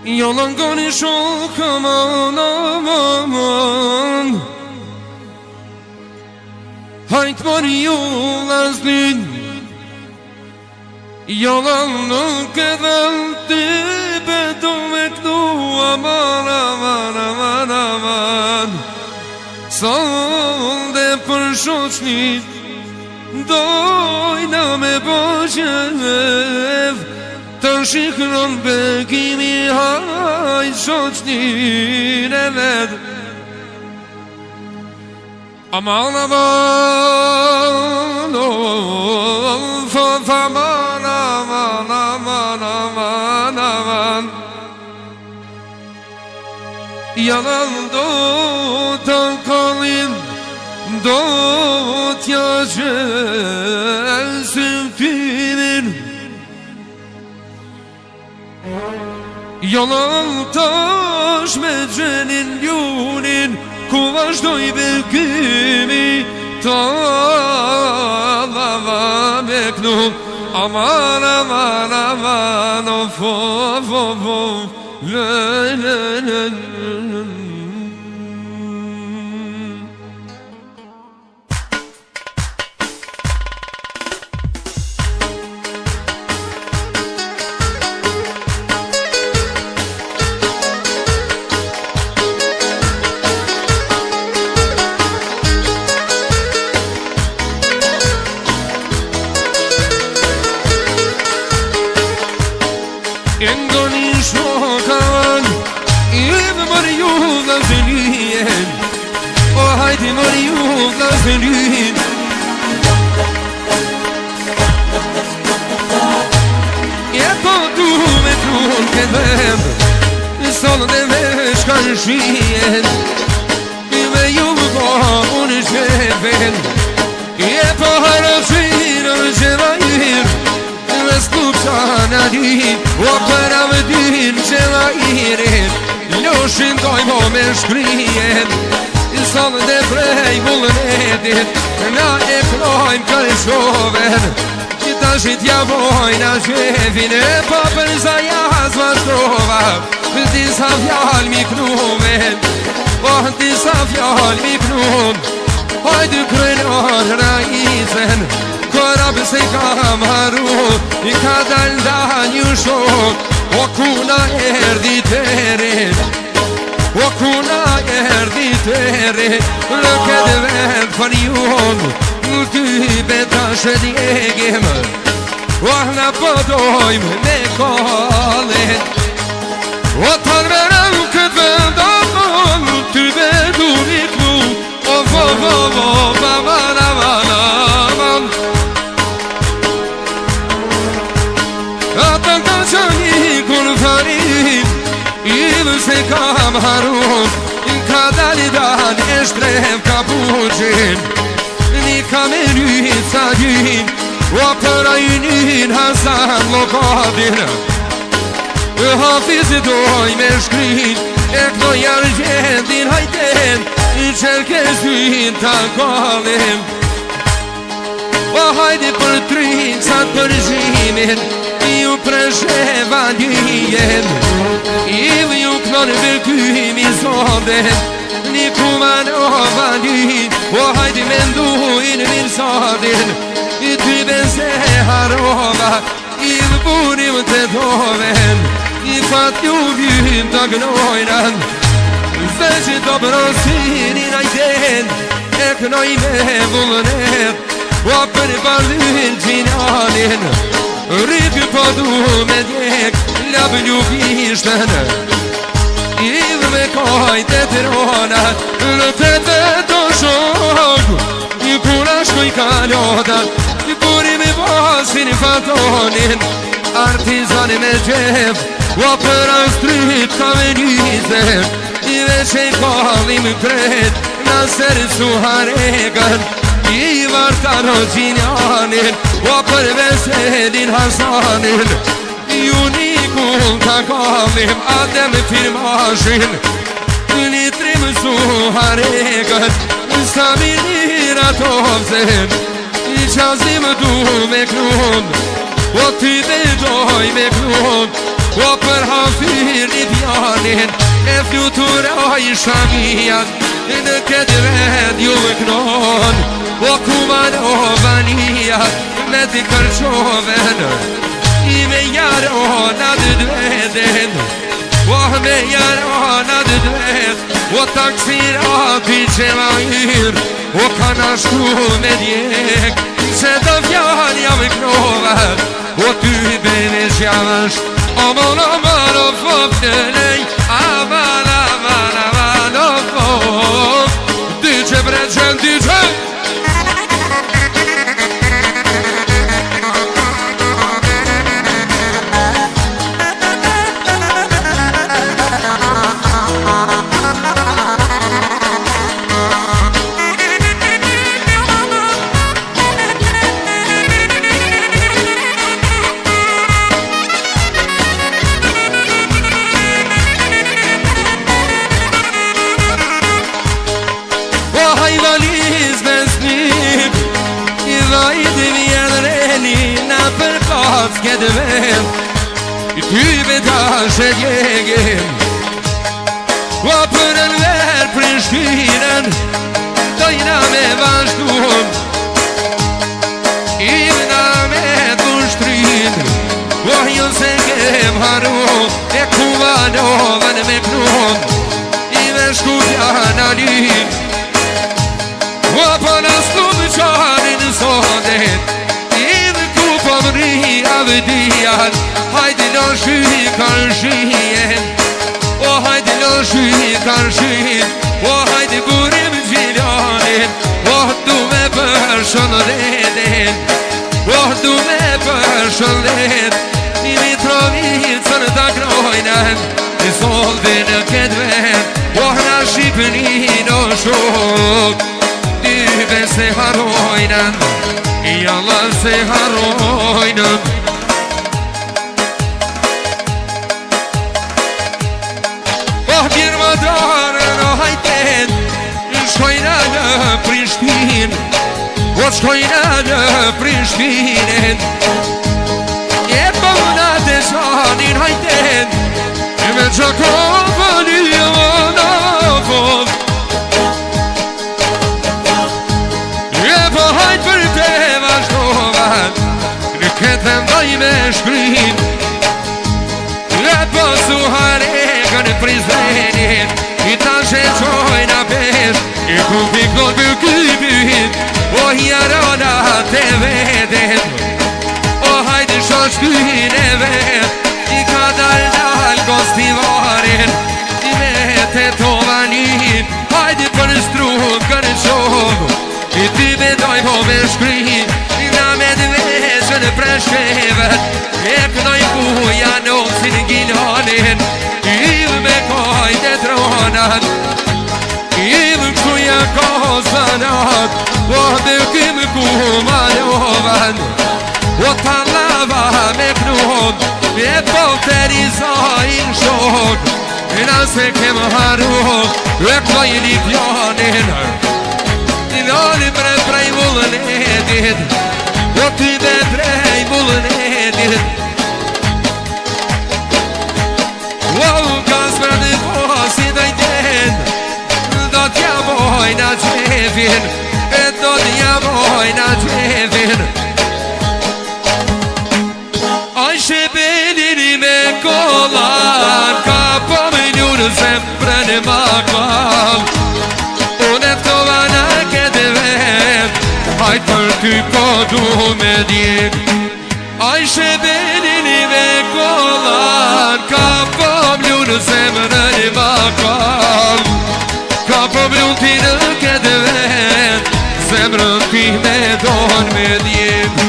Yolangani çok aman aman Hayt var yolazlin Yalanlık edeldi beduveklu aman aman aman aman Sal de përshoqni Dojna me bëgjev Të shikron begimi hajt shoqnin e ved Aman aman aman aman aman aman aman Yalan do të kalin Do t'ja gjesën tymin Yalan tash me gjenin ljunin Ku vazhdoj bekimi Ta lava me knum Aman aman aman Of of of of Endoni shokavan Ive mori ju vllazërin O hajde mori ju vllazërin E po du me trun këtë vend Sonë dhe vesh kanë shien Ive ju po unë shqepen E po harëqirë gjevajir Skupçanari O për avdin qelajirin Loshin doj mo me shkrien Sallë dhe prej vullnetit Na e klojmë kërëshoven Ta shqitja bojna qefin E pa për zajaz vazhdova Disa fjall mi knumen Oh, disa fjall mi knum Hajde krenar rajisen Korab se kam haru I ka dal da një shok O kuna erdi terit O kuna erdi terit Lëket vend për jon Në ty beta shëdjegim O ahna pëdojmë me kallet O tanë verëm këtë vend Në ty bedu një knu O vo vo vo Aman aman aman Ata ka qëni kur farin Ilë se kam harun Ka dalidan e shtrem ka buqin Një ka me njën sa gjin O për ajnin Hasan Lokadin Hafiz doj me shkrin E këto jargjendin hajten Qerkezin ta kalim O hajde për trincat për zhimin Ju presheva njën Ilë ju kënon vërkymi zonden Një kuman o vanjën O hajde me nduin mirësadin I ty bense harova Ilë burim të doven I fat ju vjën të gnojnan Zë të brosin i najten E kënoj me vullnet O për balin gjinanin Rikë po du me djek Labë një vishtën Ilë me kajt e të ronat Në të të të shok I puna shkoj kalotat I puri me basin fatonin Artizani me gjep O për astrit ka me njëzër I veç e kallim kret Nasër su haregan I vartan o gjinjanin O për veselin Hasanin Unikun ka kallim Adem firmashin Një trim su haregan Sa mirira tovzen I qazim du me knun O ty bedoj me knun O për hafir një pjanin e flutura i shamian në këtë vet ju më knon o kumanovania me t'i kërqoven i me jarona dë dveden o me jarona dë dved o taksirati që ma hyr o kana shku me djek se të fjan jam i knovet o ty bene shjavash aman aman o fop të lej aman aman aman o fop dyqe breqen dyqe Këtë vend I ty beta shëgjegim O për në verë Prishtinën Dojna me vazhdun Imna me kushtrin O ju se kem haru E kuvanovën me knun I me shkupja në lin O për në stupë qarin sotet Avdiyan haydi loşu karşıyen o haydi loşu karşıyen o haydi burim cilanen o dume personeden o dume personeden Dimitrovicën da grojnen I soldin kedven o nasipnin o shok Dybe se harojnen I Allah se harojnen Shkojna në Prishtin O shkojna në Prishtin E bëna të shanin hajten E me qakovën I vëna vëv E po hajt për te vazhdovan Në këtë ndaj me shkrin E po suharekën Prizrenin I ta shqojna pesh I ku pikon për kypit O jarona të veden O hajde shoshkyn e vet I ka dal gostivarin I me të tovanin Hajde për struk kërë qov I ty bedoj po me shkrin I na me dveshën preshkevet E kënoj buja nosin gilonin I me kojtë tronat Im kuja kozanat O dëkim ku malovan O talava me knod E po terizajn shok E nëse kem haruk E kloj lipjanin I loli bre prej mullën edit O ty be prej mullën edit O kas për në posi dajten Do t'ja bojna qefin E do t'ja bojna qefin Aj shepelin me kollan Ka po më njërë sempre në makal Unë e t'kova në këtë vet Hajt për ty po du me djek Aj shepelin me kollan Ka po më njërë sempre në makal Ka po mlunë ti në këtë vet Zemrën ti me donë me djek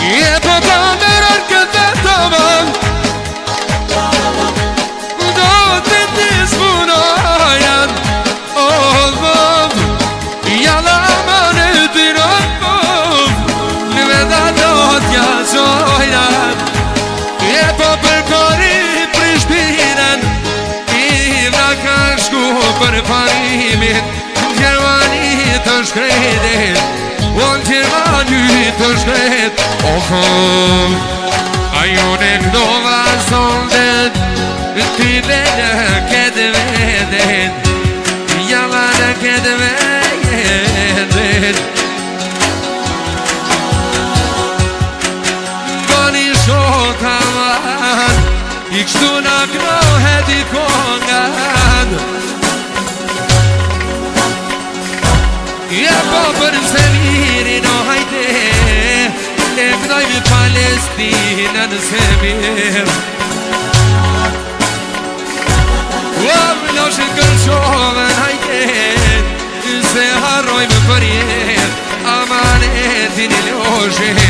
E po ta me vet Ajone këdova sondet Ty vene këtë vedet Jalla në këtë vedet Goni shok aman I kështu në knohet I kongan po për se mirin o hajde E këdojmë Palestinën se mirë O më loshin kërqovën hajde Se harrojmë për jetë Amanetin I loshin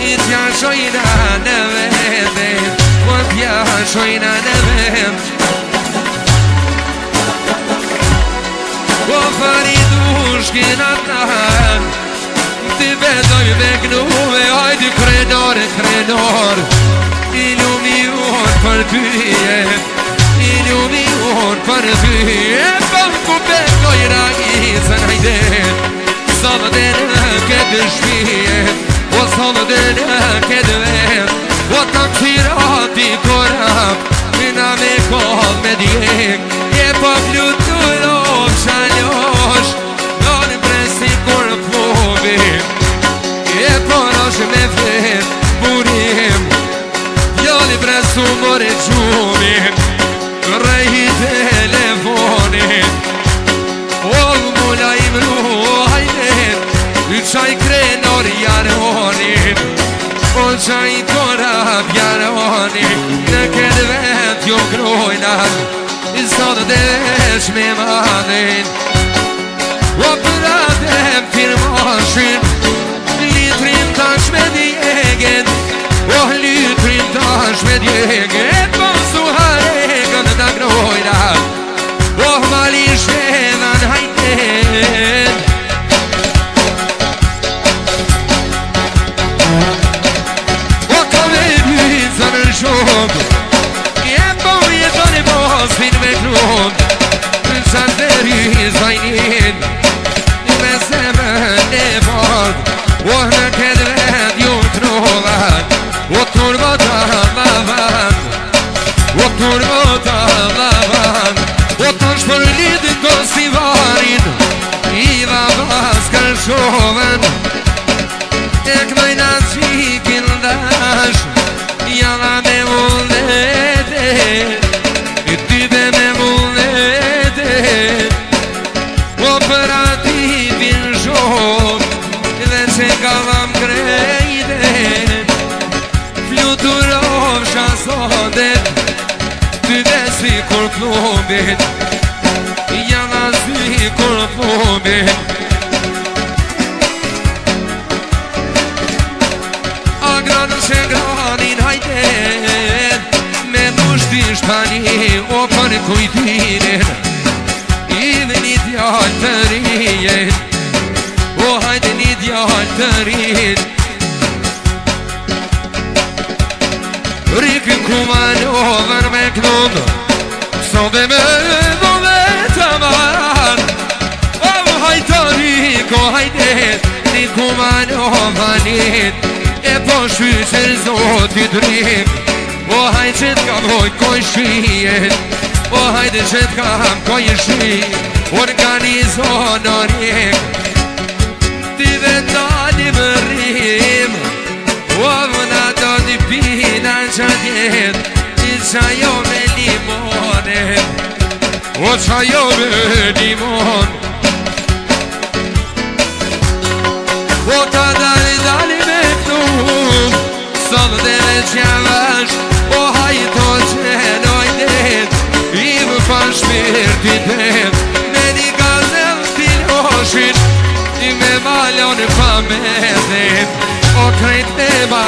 I t'ja shojna në vendet O t'ja shojna në vendet O faridushkin atan Ti vedoj me gnuve Hajdi krenor, krenor I lumion për tyje I lumion për tyje Banku bekoj rajizën hajde Salë dhe në këtë shpije O salë dhe në këtë vet O të këtirati korab Mina me kall me djek E po flutur Shalosh, në presi kur pluvim E porosh me flet, burim Jali presu more gjumim Rejhi telefonin O mula imru hajden Qaj krenor jaronin O qaj korab jaronin Në këtë vet jo grojnan Sot desh me madhin O për adem firmashin Litrin tash me djegen O litrin tash me djegen Po su haregën të grojran O mali shvedhan hajten O kove vyzën në shok Fin me klon Qanë deri zajnin Me zemën e vard O në këtë vet ju trollat O turbota lavan O turbota lavan O të shpërlid kosi varin I vabas kërshove klubit Janas i kur klubit Agranën që granin hajdet Me mushti shtani o për kujtinin Idhe një djallë të rijet O hajde një djallë të rijet Rikën kumanovën me knubë Sove me dhove të maran O hajtari ko hajdet Një kumanovënit E po shqyqer zotit rrim O hajt që t'kam hoj koj shijet O hajde që t'kam koj shijet Organizo në rjek Ti vetalim rrim O vëna do t'i pina që tjet I qajo me limonet O qajo me limon O ta dali me knum Sot dhe me qavash O hajto që nojdet I më fan shpirtit det Me një gazel t'i loshin I me malon pa me det O krejt me ma